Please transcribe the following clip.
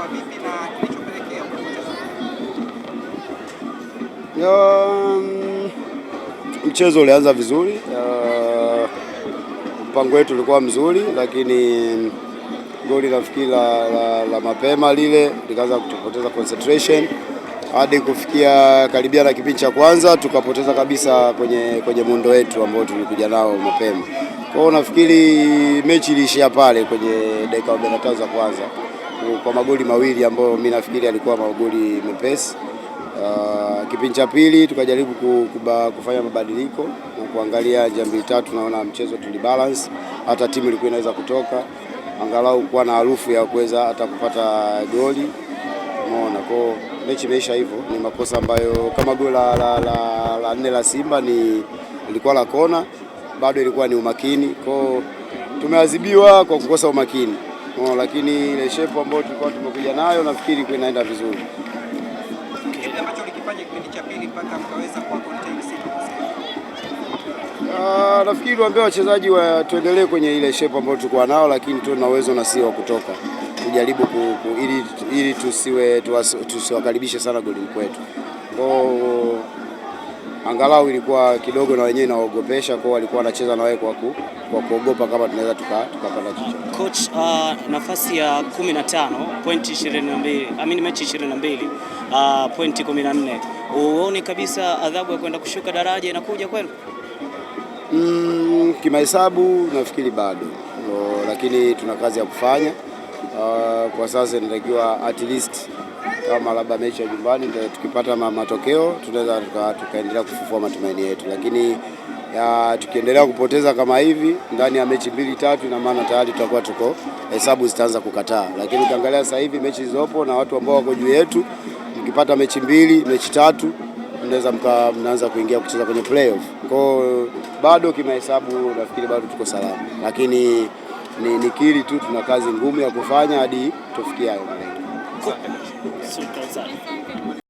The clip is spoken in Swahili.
ilikuwa vipi na kilichopelekea kupoteza? Mchezo ulianza vizuri, mpango wetu ulikuwa mzuri, lakini goli nafikiri la mapema lile likaanza kutupoteza concentration hadi kufikia karibia na kipindi cha kwanza tukapoteza kabisa kwenye muundo wetu ambao tulikuja nao mapema. Kwa hiyo nafikiri mechi iliishia pale kwenye dakika 45 za kwanza kwa magoli mawili ambayo mimi nafikiri alikuwa magoli mepesi. Kipindi cha pili tukajaribu kufanya mabadiliko na kuangalia njia mbili tatu, naona mchezo tulibalance, hata timu ilikuwa inaweza kutoka angalau kuwa na harufu ya kuweza hata kupata goli. Unaona, kwa mechi imeisha hivyo. Ni makosa ambayo kama goli la nne la Simba ilikuwa la kona, bado ilikuwa ni umakini. Kwa tumeadhibiwa kwa kukosa umakini. Lakini ile shape ambayo tulikuwa tumekuja nayo nafikiri inaenda vizuri. Kile ambacho ulikifanya kipindi cha pili mpaka mkaweza kuwa contain Simba. Nafikiri tuambie wachezaji tuendelee kwenye ile shape ambayo tulikuwa nao, lakini tuna uwezo na sio wa kutoka. Tujaribu ili tusiwakaribishe sana golini kwetu. Angalau ilikuwa kidogo na wenyewe inaogopesha, kwa walikuwa wanacheza na wewe kwa kuogopa kama tunaweza tukapanda chicha. Coach, nafasi ya 15 pointi 22, mechi 22, pointi 14. Uone kabisa adhabu ya kwenda kushuka daraja inakuja kwenu? Kimahesabu nafikiri bado, lakini tuna kazi ya kufanya. Kwa sasa inatakiwa at least kama labda mechi ya nyumbani ndio tukipata matokeo tunaweza tukaendelea kufufua matumaini yetu, lakini tukiendelea kupoteza kama hivi ndani ya mechi 2-3, ina maana tayari tutakuwa hesabu zitaanza kukataa. Lakini ukiangalia sasa hivi mechi zilizopo na watu ambao wako juu yetu, mkipata mechi 2, mechi 3 mnaanza kuingia kucheza kwenye playoff. Kwa bado kimahesabu nafikiri bado tuko salama, lakini nikiri tu tuna kazi ngumu ya kufanya hadi tufikie hayo malengo.